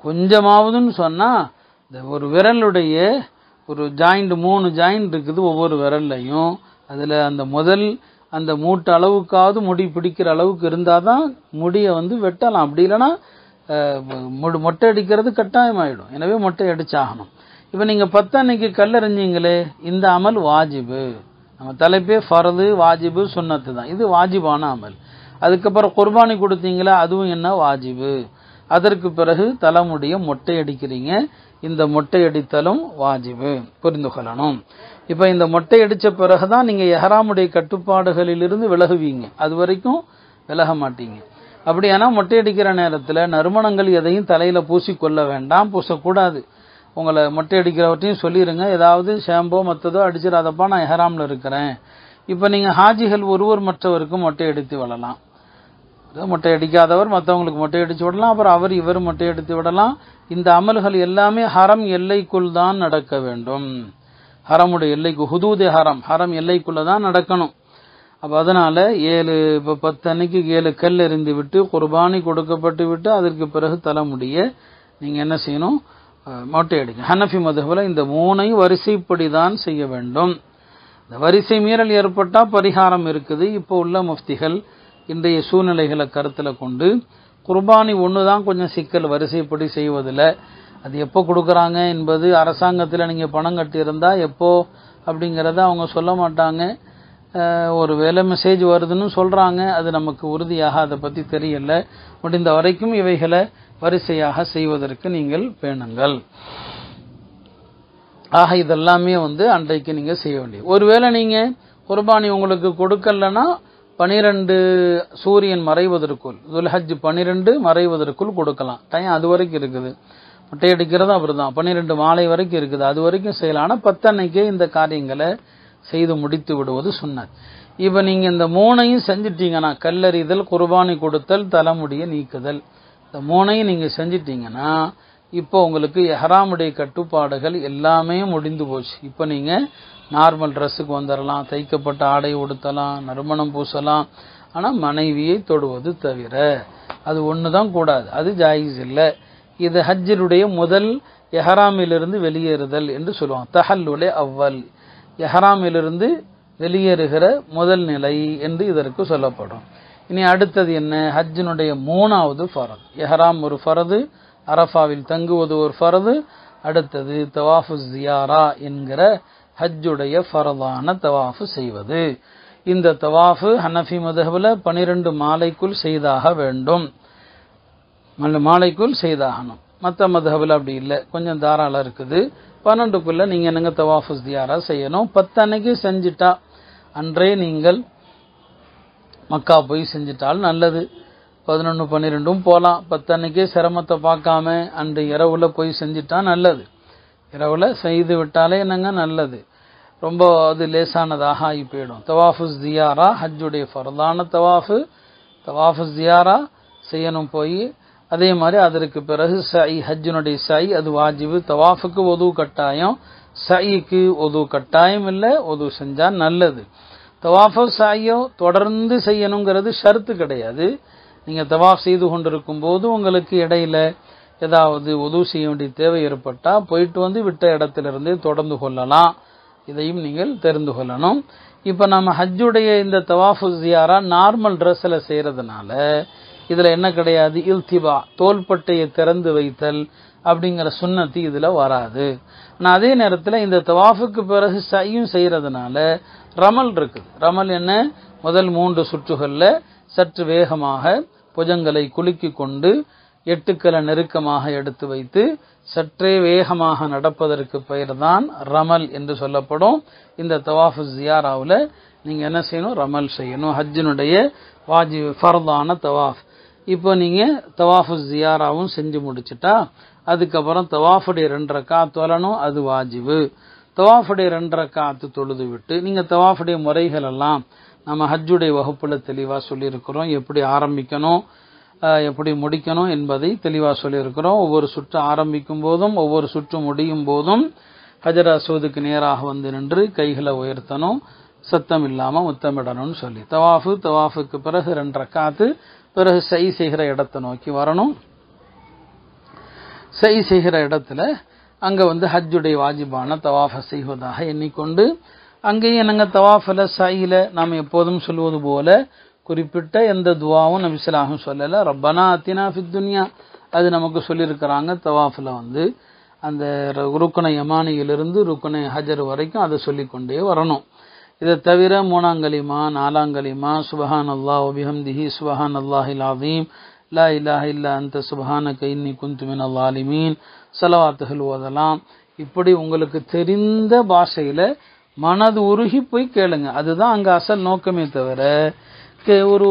கொஞ்சமாவதுன்னு சொன்னால் இந்த ஒரு விரலுடைய ஒரு ஜாயிண்ட் 3 ஜாயிண்ட் இருக்குது ஒவ்வொரு விரல்லையும். அதில் அந்த முதல் அந்த மூட்டு அளவுக்காவது முடி பிடிக்கிற அளவுக்கு இருந்தால் தான் முடியை வெட்டலாம். அப்படி இல்லைன்னா மொட்டை அடிக்கிறது கட்டாயமாயிடும். எனவே மொட்டை அடிச்சாகணும். இப்போ நீங்கள் 10 அன்னைக்கு கல்லறிஞ்சிங்களே, இந்த அமல் வாஜிபு. நம்ம தலைப்பே ஃபர்து வாஜிபு சுன்னத்து தான். இது வாஜிபான அமல். அதுக்கப்புறம் குர்பானி கொடுத்தீங்களா, அதுவும் என்ன வாஜிபு. அதற்கு பிறகு தலைமுடிய மொட்டை அடிக்கிறீங்க, இந்த மொட்டை அடித்தலும் வாஜிபு, புரிந்து கொள்ளணும். இப்போ இந்த மொட்டை அடித்த பிறகுதான் நீங்கள் எஹ்ராமுடைய கட்டுப்பாடுகளிலிருந்து விலகுவீங்க. அது வரைக்கும் விலக மாட்டீங்க. அப்படியானா மொட்டை அடிக்கிற நேரத்தில் நறுமணங்கள் எதையும் தலையில் பூசிக்கொள்ள வேண்டாம், பூசக்கூடாது. உங்களை மொட்டை அடிக்கிறவற்றையும் சொல்லிடுங்க, ஏதாவது ஷாம்போ மற்றதோ அடிச்சிடாதப்பா, நான் எஹ்ராமில் இருக்கிறேன். இப்போ நீங்கள் ஹாஜிகள் ஒருவர் மற்றவருக்கும் மொட்டை அடித்து விடலாம். மொட்டை அடிக்காதவர் மற்றவங்களுக்கு மொட்டை அடித்து விடலாம், அப்புறம் அவர் இவர் மொட்டை அடித்து விடலாம். இந்த அமல்கள் எல்லாமே ஹரம் எல்லைக்குள் தான் நடக்க வேண்டும். ஹரமுடைய எல்லைக்கு, ஹுதூதே ஹரம், ஹரம் எல்லைக்குள்ள தான் நடக்கணும். அப்போ அதனால 10 அன்னைக்கு 7 கல் எறிந்து விட்டு குர்பானி கொடுக்கப்பட்டு விட்டு அதற்கு பிறகு தலைமுடிய நீங்கள் என்ன செய்யணும், மொட்டை அடிக்க. ஹனஃபி மதுஹபில் இந்த 3ஐயும் வரிசைப்படி தான் செய்ய வேண்டும். இந்த வரிசை மீறல் ஏற்பட்டால் பரிகாரம் இருக்குது. இப்போ உள்ள முஃப்திகள் இன்றைய சூழ்நிலைகளை கருத்தில் கொண்டு குர்பானி ஒன்று தான் கொஞ்சம் சிக்கல் வரிசைப்படி செய்வதில். அது எப்போ கொடுக்குறாங்க என்பது அரசாங்கத்தில் நீங்கள் பணம் கட்டியிருந்தால் எப்போ அப்படிங்கிறத அவங்க சொல்ல மாட்டாங்க. ஒரு வேலை மெசேஜ் வருதுன்னு சொல்கிறாங்க, அது நமக்கு உறுதியாக அதை பற்றி தெரியல. முடிந்த வரைக்கும் இவைகளை வரிசையாக செய்வதற்கு நீங்கள் பேணுங்கள். ஆக இதெல்லாமே அன்றைக்கு நீங்கள் செய்ய வேண்டியது. ஒருவேளை நீங்கள் குர்பானி உங்களுக்கு கொடுக்கலன்னா 12 சூரியன் மறைவதற்குள், துல்ஹஜ் 12 மறைவதற்குள் கொடுக்கலாம். டைம் அது வரைக்கும் இருக்குது. முட்டை அடிக்கிறது அப்படிதான் 12 மாலை வரைக்கும் இருக்குது. அது வரைக்கும் செய்யலாம். ஆனால் 10 அன்னைக்கே இந்த காரியங்களை செய்து முடித்து விடுவது சுன்னத். இப்போ நீங்கள் இந்த 3ஐயும் செஞ்சிட்டீங்கன்னா, கல்லறிதல், குர்பானி கொடுத்தல், தலைமுடியை நீக்குதல், இந்த 3ஐயும் நீங்கள் செஞ்சிட்டீங்கன்னா இப்போ உங்களுக்கு எஹ்ராமுடைய கட்டுப்பாடுகள் எல்லாமே முடிந்து போச்சு. இப்போ நீங்கள் நார்மல் ட்ரெஸ்ஸுக்கு வந்துடலாம், தைக்கப்பட்ட ஆடை உடுத்தலாம், நறுமணம் பூசலாம். ஆனால் மனைவியை தொடுவது தவிர அது ஒன்று தான் கூடாது, அது ஜாயிஸ் இல்லை. இது ஹஜ்ஜினுடைய முதல் எஹ்ராமிலிருந்து வெளியேறுதல் என்று சொல்லுவாங்க. தஹல்லுலே அவ்வல், எஹ்ராமிலிருந்து வெளியேறுகிற முதல் நிலை என்று இதற்கு சொல்லப்படும். இனி அடுத்தது என்ன? ஹஜ்ஜினுடைய 3வது ஃபரது. எஹ்ராம் ஒரு ஃபரது, அரஃபாவில் தங்குவது ஒரு ஃபரது. அடுத்தது தவாஃபு ஜியாரா என்கிற ஹஜ்ஜுடைய ஃபரதான தவாஃபு செய்வது. இந்த தவாஃபு ஹனஃபி மதஹ்பில் 12 மாலைக்குள் செய்தாக வேண்டும், மாலைக்குள் செய்தாகணும். மற்ற மதஹ்பில் அப்படி இல்லை, கொஞ்சம் தாராளம் இருக்குது. 12க்குள்ள நீங்கள் என்னங்க தவாஃபு ஜியாரா செய்யணும். 10 அன்னைக்கு செஞ்சிட்டா, அன்றே நீங்கள் மக்கா போய் செஞ்சிட்டால் நல்லது. 11, 12 போகலாம். 10 அன்னைக்கே சிரமத்தை பார்க்காம அன்று இரவுல போய் செஞ்சிட்டா நல்லது. இரவுல செய்து விட்டாலே என்னங்க நல்லது. ரொம்ப அது லேசானதாக ஆகி போயிடும். தவாஃபு ஜியாரா ஹஜ்ஜுடைய ஃபர்தான தவாஃபு ஜியாரா செய்யணும் போய். அதே மாதிரி அதற்கு பிறகு சை, ஹஜ்ஜுனுடைய சை அது வாஜிபு. தவாஃபுக்கு ஒது கட்டாயம், சைக்கு ஒது கட்டாயம் இல்லை, ஒது செஞ்சா நல்லது. தவாஃபோ சாயோ தொடர்ந்து செய்யணுங்கிறது ஷர்த்து கிடையாது. நீங்கள் தவாஃப் செய்து கொண்டிருக்கும் போது உங்களுக்கு இடையில ஏதாவது உதவு செய்ய வேண்டிய தேவை ஏற்பட்டால் போயிட்டு வந்து விட்ட இடத்திலிருந்தே தொடர்ந்து கொள்ளலாம். இதையும் நீங்கள் தெரிந்து கொள்ளணும். இப்போ நம்ம ஹஜ்ஜுடைய இந்த தவாஃபு ஜியாரா நார்மல் ட்ரெஸ்ஸில் செய்கிறதுனால இதில் என்ன கிடையாது, இல்திபா தோள்பட்டையை திறந்து வைத்தல் அப்படிங்கிற சுன்னத்தி இதில் வராது. ஆனால் அதே நேரத்தில் இந்த தவாஃபுக்கு பிறகு சையும் செய்கிறதுனால ரமல் இருக்குது. ரமல் என்ன? முதல் 3 சுற்றுகளில் சற்று வேகமாக புஜங்களை குலுக்கி கொண்டு 8 களை நெருக்கமாக எடுத்து வைத்து சற்றே வேகமாக நடப்பதற்கு பெயர் தான் ரமல் என்று சொல்லப்படும். இந்த தவாஃபு ஜியாராவில் நீங்கள் என்ன செய்யணும்? ரமல் செய்யணும். ஹஜ்ஜினுடைய வாஜிப் ஃபர்தான தவாஃப். இப்போ நீங்கள் தவாஃபு ஜியாராவும் செஞ்சு முடிச்சுட்டா அதுக்கப்புறம் தவாஃபுடைய 2 ரக்காத் தொழணும், அது வாஜிபு. தவாஃபுடைய 2 ரக்காத் தொழுது விட்டு நீங்கள் தவாஃபுடைய முறைகள் எல்லாம் நம்ம ஹஜ்ஜுடைய வகுப்பில் தெளிவாக சொல்லியிருக்கிறோம். எப்படி ஆரம்பிக்கணும், எப்படி முடிக்கணும் என்பதை தெளிவாக சொல்லியிருக்கிறோம். ஒவ்வொரு சுற்று ஆரம்பிக்கும் போதும் ஒவ்வொரு சுற்று முடியும் போதும் ஹஜர் அஸ்வதுக்கு நேராக வந்து நின்று கைகளை உயர்த்தணும், சத்தம் இல்லாமல் முத்தமிடணும்னு சொல்லி. தவாஃபுக்கு பிறகு 2 ரக்காத்து, பிறகு சை செய்கிற இடத்தை நோக்கி வரணும். சை செய்கிற இடத்துல அங்கே வந்து ஹஜ்ஜுடைய வாஜிபான தவாஃபை செய்வதாக எண்ணிக்கொண்டு அங்கேயும் என்னங்க தவாஃபில் சையில் நாம் எப்போதும் சொல்வது போல குறிப்பிட்ட எந்த துவாவும் நபி ஸல்லல்லாஹு அலைஹி வஸல்லம் சொல்லலை. ரப்பனா அத்தினா ஃபித் துன்யா அது நமக்கு சொல்லியிருக்கிறாங்க. தவாஃபில் வந்து அந்த ருக்குனை யமானியிலிருந்து ருக்குனை ஹஜர் வரைக்கும் அதை சொல்லிக்கொண்டே வரணும். இதை தவிர 3ஆம் கலிமா, 4ஆம் கலிமா, சுபஹானல்லாஹ் வ பிஹம்திஹி சுபஹானல்லாஹில் அஸீம், லா இலாஹ இல்லா அன்த சுப்ஹானக இன்னி குன்து மினல் ஸாலிமீன், ஸலவாத்துகள் ஓதலாம். இப்படி உங்களுக்கு தெரிந்த பாஷையில் மனது உருகி போய் கேளுங்க. அதுதான் அங்கே அசல் நோக்கமே தவிர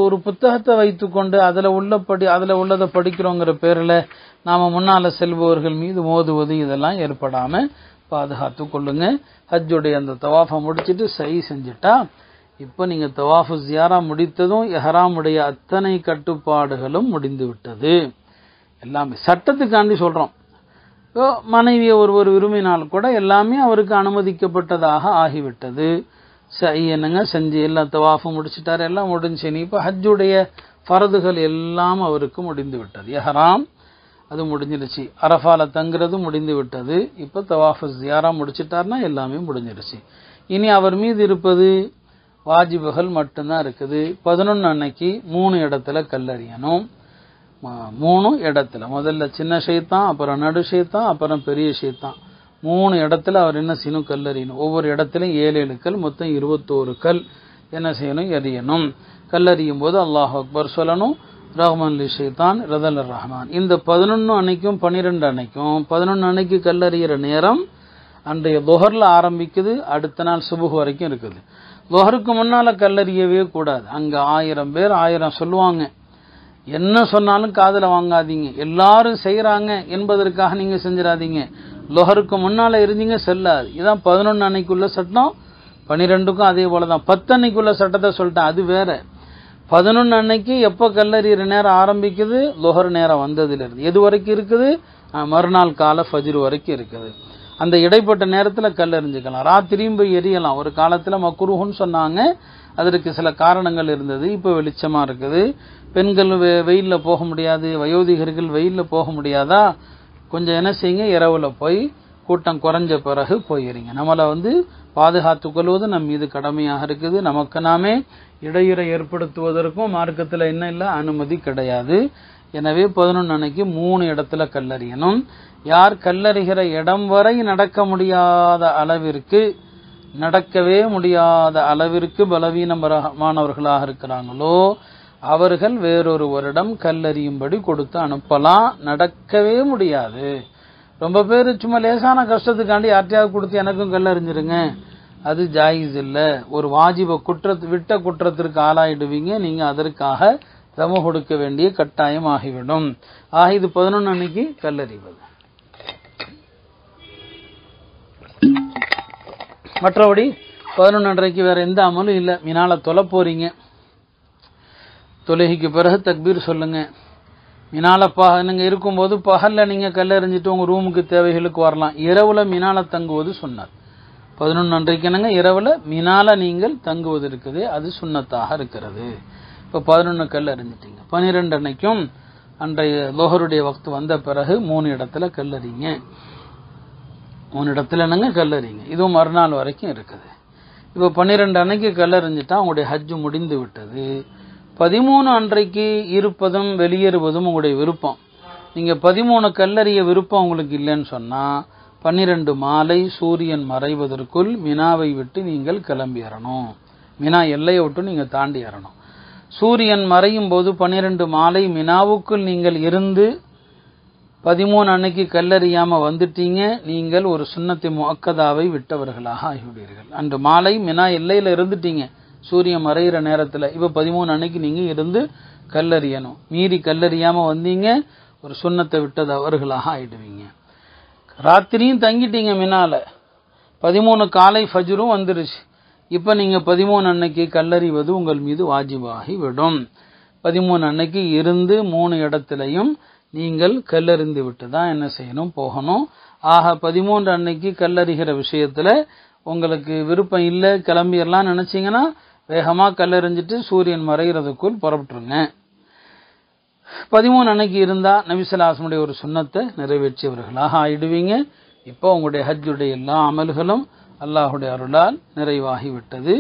ஒரு புத்தகத்தை வைத்துக்கொண்டு அதில் உள்ளதை படிக்கிறோங்கிற பேரில் நாம் முன்னால் செல்பவர்கள் மீது மோதுவது இதெல்லாம் ஏற்படாமல் பாதுகாத்து கொள்ளுங்க. ஹஜ்ஜுடைய அந்த தவாஃபை முடிச்சுட்டு சை செஞ்சுட்டா இப்போ நீங்கள் தவாஃபு ஜியாரா முடித்ததும் எஹ்ராமுடைய அத்தனை கட்டுப்பாடுகளும் முடிந்து விட்டது. எல்லாமே சட்டத்துக்காண்டி சொல்கிறோம். மனைவியை ஒருவர் விரும்பினால் கூட எல்லாமே அவருக்கு அனுமதிக்கப்பட்டதாக ஆகிவிட்டது. சை என்னங்க செஞ்சு எல்லாம் தவாஃபு முடிச்சுட்டார், எல்லாம் முடிஞ்சு. இப்போ ஹஜ்ஜுடைய ஃபரதுகள் எல்லாம் அவருக்கு முடிந்து விட்டது. எஹ்ராம் அது முடிஞ்சிருச்சு, அரஃபால தங்குறது முடிந்து விட்டது. இப்போ தவாஃபு ஜியாரா முடிச்சிட்டார்னா எல்லாமே முடிஞ்சிருச்சு. இனி அவர் மீது இருப்பது வாஜிபுகள் மட்டும்தான் இருக்குது. 11 அன்னைக்கு 3 இடத்துல கல்லறியணும். 3 இடத்துல, முதல்ல சின்ன ஷைத்தான், அப்புறம் நடு ஷைத்தான், அப்புறம் பெரிய ஷைத்தான். 3 இடத்துல அவர் என்ன செய்யணும்? கல்லறியணும். ஒவ்வொரு இடத்துலையும் 7 கல், மொத்தம் 21 கல் என்ன செய்யணும்? எறியணும். கல்லறியும் போது அல்லாஹ் அக்பர் சொல்லணும். ரஹ்மான் லி ஷைத்தான் ரதல் ரஹ்மான். இந்த 11 அன்னைக்கும் 12 அன்னைக்கும் 11 அன்னைக்கு கல்லறிகிற நேரம் அன்றைய லுஹர்ல ஆரம்பிக்குது, அடுத்த நாள் சுபுஹ் வரைக்கும் இருக்குது. லுஹருக்கு முன்னால கல்லறியவே கூடாது. அங்க 1000 பேர் 1000 சொல்லுவாங்க, என்ன சொன்னாலும் காதுல வாங்காதீங்க. எல்லாரும் செய்யறாங்க என்பதற்காக நீங்க செஞ்சிடாதீங்க. லுஹருக்கு முன்னால இருந்தீங்க செல்லாது. இதான் 11 அன்னைக்குள்ள சட்டம். 12க்கும் அதே போலதான். 10 அன்னைக்குள்ள சட்டத்தை சொல்லிட்டேன், அது வேற. 11 அன்னைக்கு எப்ப கல்லறிகிற நேரம் ஆரம்பிக்குது? லுஹர் நேரம் வந்ததுல இருந்து எது வரைக்கும் இருக்குது? மறுநாள் கால ஃபஜ்ர் வரைக்கும் இருக்குது. அந்த இடைப்பட்ட நேரத்துல கல்லறிஞ்சுக்கலாம். ராத்திரியும் போய் எரியலாம். ஒரு காலத்துல மக்ரூஹ்னு சொன்னாங்க, அதற்கு சில காரணங்கள் இருந்தது. இப்ப வெளிச்சமா இருக்குது. பெண்கள் வெயில்ல போக முடியாது, வயோதிகர்கள் வெயில்ல போக முடியாதா, கொஞ்சம் என்ன செய்யுங்க, இரவுல போய் கூட்டம் குறைஞ்ச பிறகு போயிருங்க. நம்மளை பாதுகாத்துக் கொள்வது நம் மீது கடமையாக இருக்குது. நமக்கு நாமே இடையூறை ஏற்படுத்துவதற்கும் மார்க்கத்தில் என்ன இல்லை, அனுமதி கிடையாது. எனவே 11 அன்னைக்கு 3 இடத்துல கல்லறியணும். யார் கல்லறிகிற இடம் வரை நடக்கவே முடியாத அளவிற்கு பலவீனமானவர்களாக இருக்கிறாங்களோ அவர்கள் வேறொரு வருடம் கல்லறியும்படி கொடுத்து அனுப்பலாம். நடக்கவே முடியாது. ரொம்ப பேர் சும்மா லேசான கஷ்டத்துக்காண்டி யார்ட்டையாவது கொடுத்து எனக்கும் கல்லறிஞ்சிருங்க, அது ஜாயிஸ் இல்லை. ஒரு வாஜிப விட்ட குற்றத்திற்கு ஆளாயிடுவீங்க. நீங்க அதற்காக தம கொடுக்க வேண்டிய கட்டாயம் ஆகிவிடும். இது 11 அன்னைக்கு கல்லறிவது. மற்றபடி 11 அன்றைக்கு வேற எந்த அமலும் இல்லை. மினால தொலை போறீங்க, தொழுகைக்கு பிறகு தக்பீர் சொல்லுங்க. மினால நீங்க இருக்கும்போது பகல்ல நீங்க கல்லறிஞ்சிட்டு உங்க ரூமுக்கு தேவைகளுக்கு வரலாம். இரவுல மினால தங்குவது சுன்னத். 11 அன்றைக்கு என்னங்க, இரவுல மினால நீங்கள் தங்குவது இருக்குது, அது சுன்னத்தாக இருக்கிறது. இப்ப 11 கல் அறிஞ்சிட்டீங்க. 12 அன்னைக்கும் அன்றைய லுஹருடைய வக்து வந்த பிறகு 3 இடத்துல கல்லறிங்க. 3 இடத்துல என்னங்க கல்லறிங்க. இதுவும் மறுநாள் வரைக்கும் இருக்குது. இப்ப 12 அன்னைக்கு கல்லறிஞ்சிட்டா உங்களுடைய ஹஜ் முடிந்து விட்டது. 13 அன்றைக்கு இருப்பதும் வெளியேறுவதும் உங்களுடைய விருப்பம். நீங்க 13 கல்லறிய விருப்பம் உங்களுக்கு இல்லைன்னு சொன்னா 12 மாலை சூரியன் மறைவதற்குள் மினாவை விட்டு நீங்கள் கிளம்பிடணும். மினா எல்லையை விட்டு நீங்க தாண்டி ஏறணும். சூரியன் மறையும் போது 12 மாலை மினாவுக்குள் நீங்கள் இருந்து 13 அன்னைக்கு கல்லறியாம வந்துட்டீங்க, நீங்கள் ஒரு சுன்னத்தி முஅக்கதாவை விட்டவர்களாக ஆகிவிடுவீர்கள். அன்று மாலை மினா எல்லையில இருந்துட்டீங்க சூரியன் மறைகிற நேரத்துல. இப்ப 13 அன்னைக்கு நீங்க இருந்து கல்லறியணும். மீறி கல்லறியாம வந்தீங்க, ஒரு சுன்னத்தை விட்டது அவர்களாக ஆயிடுவீங்க. ராத்திரியும் தங்கிட்டீங்க மினால, 13 காலை ஃபஜ்ரும் வந்துருச்சு. இப்ப நீங்க 13 அன்னைக்கு கல்லறிவது உங்கள் மீது வாஜிபாகி விடும். 13 அன்னைக்கு இருந்து 3 இடத்திலையும் நீங்கள் கல்லறிந்து விட்டு தான் என்ன செய்யணும், போகணும். 13 அன்னைக்கு கல்லறிகிற விஷயத்துல உங்களுக்கு விருப்பம் இல்லை, கிளம்பிடலாம் நினைச்சீங்கன்னா வேகமா கல்லறிஞ்சிட்டு சூரியன் மறைகிறதுக்குள் புறப்பட்டுருங்க. 13 அன்னைக்கு இருந்தா நபிசல்லாஸ்முடைய ஒரு சுன்னத்தை நிறைவேற்றியவர்களாக ஆயிடுவீங்க. இப்போ உங்களுடைய ஹஜ்ஜுடைய எல்லா அமல்களும் அல்லாஹுடைய அருளால் நிறைவாகி விட்டது.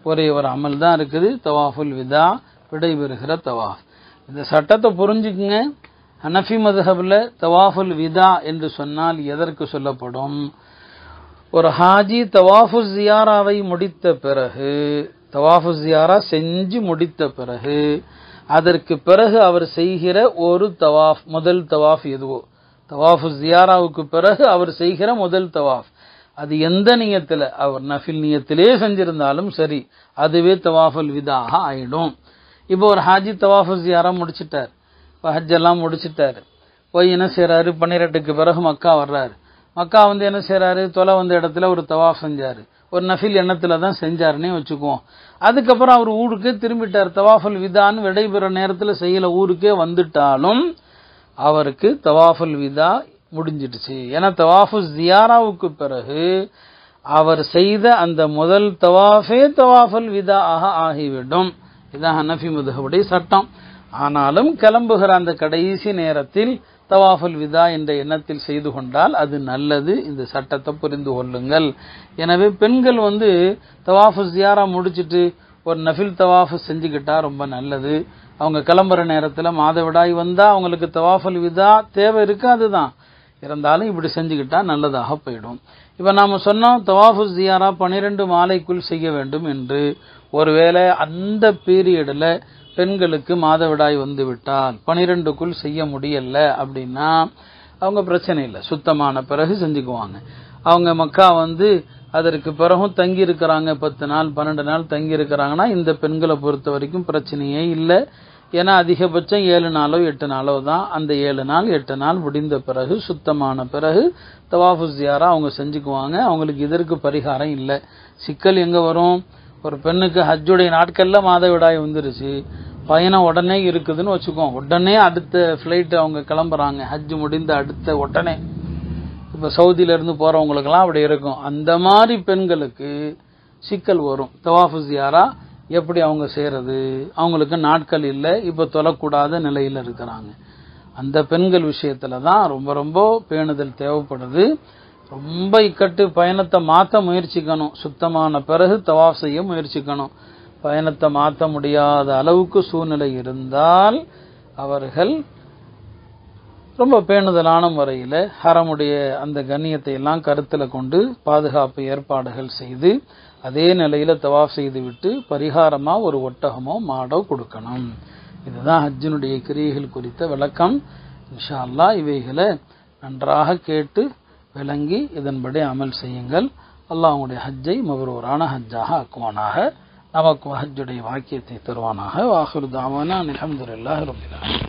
ஒரே ஒரு அமல் தான் இருக்குது, தவாஃபுல் விதா, விடைபெறுகிற தவாஃப். இந்த சட்டத்தை புரிஞ்சுக்குங்க. ஹனஃபி மதுஹப்ல தவாஃபுல் விதா என்று சொன்னால் எதற்கு சொல்லப்படும்? ஒரு ஹாஜி தவாஃபு ஜியாராவை முடித்த பிறகு, தவாஃபு ஜியாரா செஞ்சு முடித்த பிறகு, அதற்கு பிறகு அவர் செய்கிற ஒரு தவாஃப், முதல் தவாஃப் எதுவோ, தவாஃபு ஜியாராவுக்கு பிறகு அவர் செய்கிற முதல் தவாஃப், அது எந்த நியத்துல, அவர் நஃபில் நியத்திலே செஞ்சிருந்தாலும் சரி, அதுவே தவாஃபுல் விதாக ஆயிடும். இப்போ ஒரு ஹாஜி தவாஃபு ஜியாரா முடிச்சிட்டார், இப்போ ஹஜ் எல்லாம் முடிச்சிட்டாரு, போய் என்ன செய்யறாரு, 12க்கு பிறகு மக்கா வர்றாரு. மக்கா என்ன செய்யறாரு, தொலை வந்த இடத்துல ஒரு தவாஃப் செஞ்சாரு, ஒரு நஃபில் எண்ணத்துல தான் செஞ்சாருன்னே வச்சுக்குவோம். அதுக்கப்புறம் அவர் ஊருக்கே திரும்பிட்டார். தவாஃபுல் விதான்னு விடைபெற நேரத்துல செய்யல, ஊருக்கே வந்துட்டாலும் அவருக்கு தவாஃபுல் விதா முடிஞ்சிடுச்சு. ஏன்னா தவாஃபு ஜியாராவுக்கு பிறகு அவர் செய்த அந்த முதல் தவாஃபே தவாஃபுல் விதா ஆகிவிடும். இதான் ஹனஃபி மதுஹபுடைய சட்டம். ஆனாலும் கிளம்புகிற அந்த கடைசி நேரத்தில் தவாஃபுல் விதா என்ற எண்ணத்தில் செய்து கொண்டால் அது நல்லது. இந்த சட்டத்தை புரிந்து கொள்ளுங்கள். எனவே பெண்கள் தவாஃபு ஜியாரா முடிச்சிட்டு ஒரு நஃபில் தவாஃபு செஞ்சுக்கிட்டா ரொம்ப நல்லது. அவங்க கிளம்புற நேரத்தில் மாதவிடாய் வந்தா அவங்களுக்கு தவாஃபுல் விதா தேவை இருக்காதுதான், இருந்தாலும் இப்படி செஞ்சுக்கிட்டா நல்லதாக போயிடும். இப்ப நாம சொன்னோம் தவாஃபு ஜியாரா 12 மாலைக்குள் செய்ய வேண்டும் என்று. ஒருவேளை அந்த பீரியட்ல பெண்களுக்கு மாதவிடாய் வந்து விட்டால் 12க்குள் செய்ய முடியல அப்படின்னா அவங்க பிரச்சனை இல்லை, சுத்தமான பிறகு செஞ்சுக்குவாங்க. அவங்க மக்கா வந்து அதற்கு பிறகும் தங்கி இருக்கிறாங்க, 10 நாள் 12 நாள் தங்கி இருக்கிறாங்கன்னா இந்த பெண்களை பொறுத்த வரைக்கும் பிரச்சனையே இல்லை. ஏன்னா அதிகபட்சம் 7 நாளோ 8 நாளோ தான். அந்த 7 நாள் 8 நாள் முடிந்த பிறகு சுத்தமான பிறகு தவாஃபு ஜியாரா அவங்க செஞ்சுக்குவாங்க. அவங்களுக்கு இதற்கு பரிகாரம் இல்லை. சிக்கல் எங்க வரும்? ஒரு பெண்ணுக்கு ஹஜ்ஜுடைய நாட்கள்ல மாதவிடாய் வந்துருச்சு, பயணம் உடனே இருக்குதுன்னு வச்சுக்கோம். உடனே அடுத்த ஃபிளைட் அவங்க கிளம்புறாங்க, ஹஜ் முடிந்த அடுத்த உடனே. இப்ப சவுதியில இருந்து போறவங்களுக்கெல்லாம் அப்படி இருக்கும். அந்த மாதிரி பெண்களுக்கு சிக்கல் வரும். தவாஃபு ஜியாரா எப்படி அவங்க செய்யறது? அவங்களுக்கு நாட்கள் இல்லை, இப்ப தொழக்கூடாத நிலையில இருக்கிறாங்க. அந்த பெண்கள் விஷயத்துல தான் ரொம்ப ரொம்ப பேணுதல் தேவைப்படுது. ரொம்ப இக்கட்டு பயணத்தை மாற்ற முயற்சிக்கணும். சுத்தமான பிறகு தவாஃப் செய்ய முயற்சிக்கணும். பயணத்தை மாற்ற முடியாத அளவுக்கு சூழ்நிலை இருந்தால் அவர்கள் ரொம்ப பேணுதலான முறையில ஹரமுடைய அந்த கண்ணியத்தை எல்லாம் கருத்துல கொண்டு பாதுகாப்பு ஏற்பாடுகள் செய்து அதே நிலையில தவாஃப் செய்து விட்டு பரிகாரமா ஒரு ஒட்டகமோ மாடோ கொடுக்கணும். இதுதான் ஹஜ்ஜினுடைய கிரியைகள் குறித்த விளக்கம். இன்ஷா அல்லாஹ் இவைகளை நன்றாக கேட்டு விளங்கி இதன்படி அமல் செய்யுங்கள். அல்லாஹ் உங்களுடைய ஹஜ்ஜை மப்ரூரான ஹஜ்ஜாக ஆக்குவானாக. நமக்கு ஹஜ்ஜுடைய வாக்கியத்தை தருவானாக. வாஹிரு தாவானா அல்ஹம்துலில்லாஹி ரப்பில் ஆலமீன்.